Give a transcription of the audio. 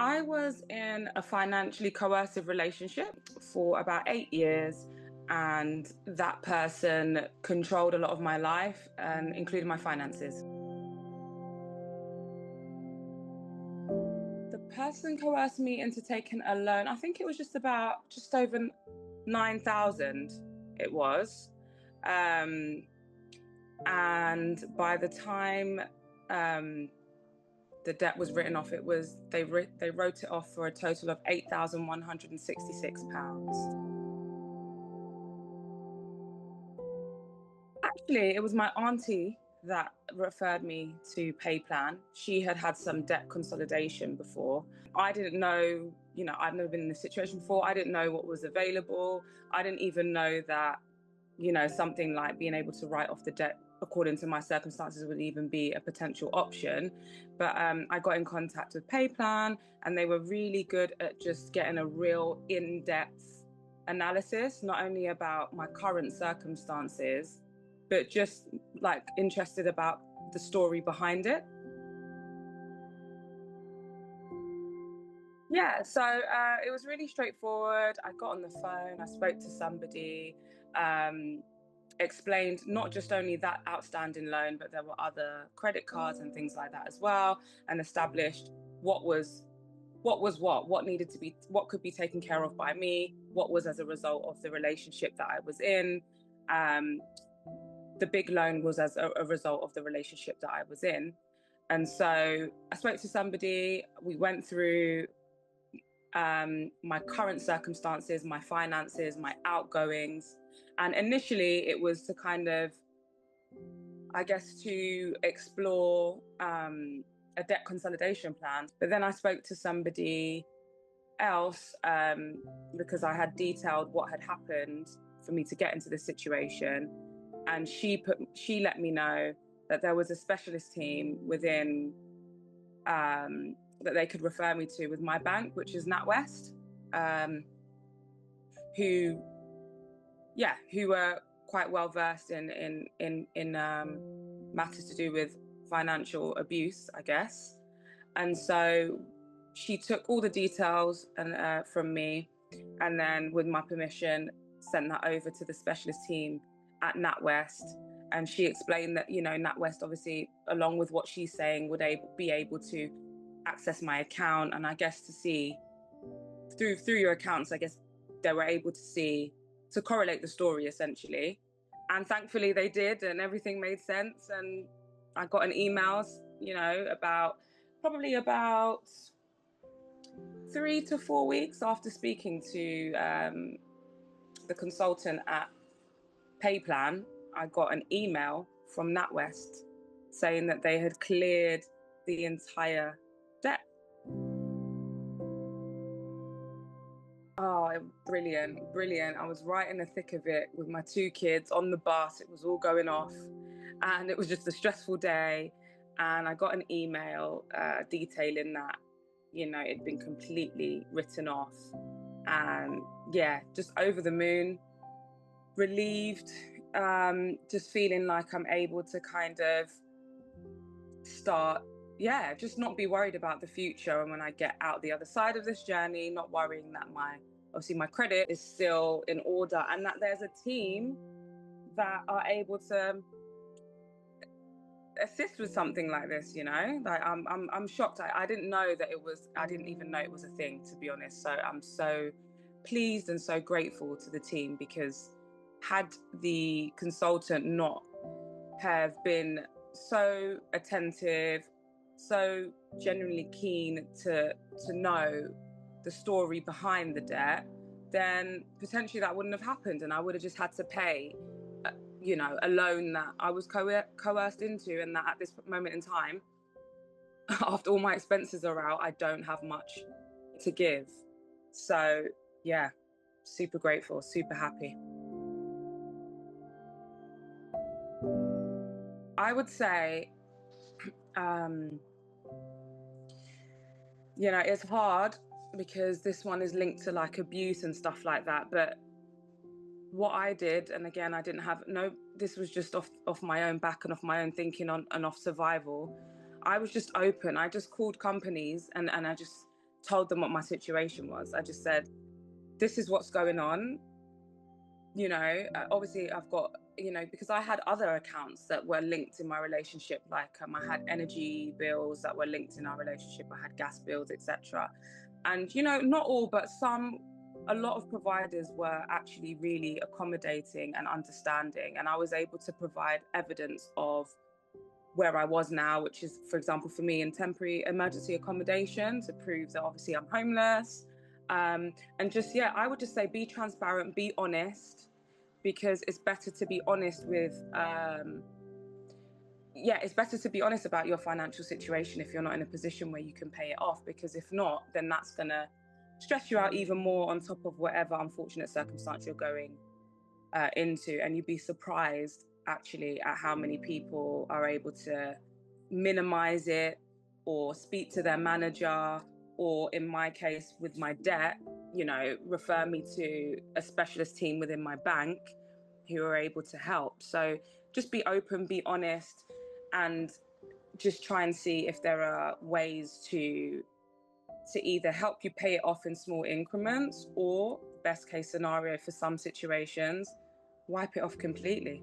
I was in a financially coercive relationship for about 8 years, and that person controlled a lot of my life, including my finances. The person coerced me into taking a loan. I think it was just over 9,000 it was. Um, and by the time the debt was written off, they wrote it off for a total of £8,166. Actually, it was my auntie that referred me to PayPlan. She had had some debt consolidation before. I didn't know, I'd never been in this situation before. I didn't know what was available. I didn't even know that, something like being able to write off the debt according to my circumstances would even be a potential option. But I got in contact with PayPlan, and they were really good at just getting a real in-depth analysis, not only about my current circumstances, but just like interested about the story behind it. Yeah, so it was really straightforward. I got on the phone, I spoke to somebody, explained not just only that outstanding loan, but there were other credit cards and things like that as well, and established what needed to be, what could be taken care of by me, what was as a result of the relationship that I was in. The big loan was as a result of the relationship that I was in. And so I spoke to somebody, we went through my current circumstances, my finances, my outgoings. And initially it was to kind of, I guess, to explore a debt consolidation plan. But then I spoke to somebody else because I had detailed what had happened for me to get into this situation. And she let me know that there was a specialist team within that they could refer me to with my bank, which is NatWest, who were quite well versed in matters to do with financial abuse, I guess. And so she took all the details from me, and then, with my permission, sent that over to the specialist team at NatWest. And she explained that, NatWest, obviously, along with what she's saying, would be able to access my account, and I guess to see through your accounts, I guess they were able to correlate the story essentially. And thankfully they did, and everything made sense. And I got an email, probably about 3 to 4 weeks after speaking to the consultant at PayPlan. I got an email from NatWest saying that they had cleared the entire debt. Oh, brilliant, brilliant. I was right in the thick of it with my 2 kids on the bus. It was all going off, and it was just a stressful day. And I got an email detailing that, it'd been completely written off. And yeah, just over the moon, relieved, just feeling like I'm able to kind of start, just not be worried about the future. And when I get out the other side of this journey, not worrying that my credit is still in order, and that there's a team that are able to assist with something like this. Like I'm shocked. I didn't know that I didn't even know it was a thing, to be honest. So I'm so pleased and so grateful to the team, because had the consultant not have been so attentive, so genuinely keen to know the story behind the debt, then potentially that wouldn't have happened, and I would have just had to pay a loan that I was coerced into, and that at this moment in time, after all my expenses are out, I don't have much to give. So yeah, super grateful, super happy. I would say, it's hard because this one is linked to like abuse and stuff like that. But what I did, and again, I didn't have this was just off my own back and off my own thinking and off survival. I was just open. I just called companies and I just told them what my situation was. I just said, this is what's going on. Obviously I've got, because I had other accounts that were linked in my relationship, like I had energy bills that were linked in our relationship, I had gas bills, etc. And not all, but a lot of providers were actually really accommodating and understanding, and I was able to provide evidence of where I was now, which is, for example, for me, in temporary emergency accommodation, to prove that obviously I'm homeless. And just, yeah, I would just say be transparent, be honest, because it's better to be honest it's better to be honest about your financial situation if you're not in a position where you can pay it off, because if not, then that's going to stress you out even more on top of whatever unfortunate circumstance you're going into. And you'd be surprised actually at how many people are able to minimize it or speak to their manager, or in my case with my debt, refer me to a specialist team within my bank who are able to help. So just be open, be honest, and just try and see if there are ways to either help you pay it off in small increments, or best case scenario for some situations, wipe it off completely.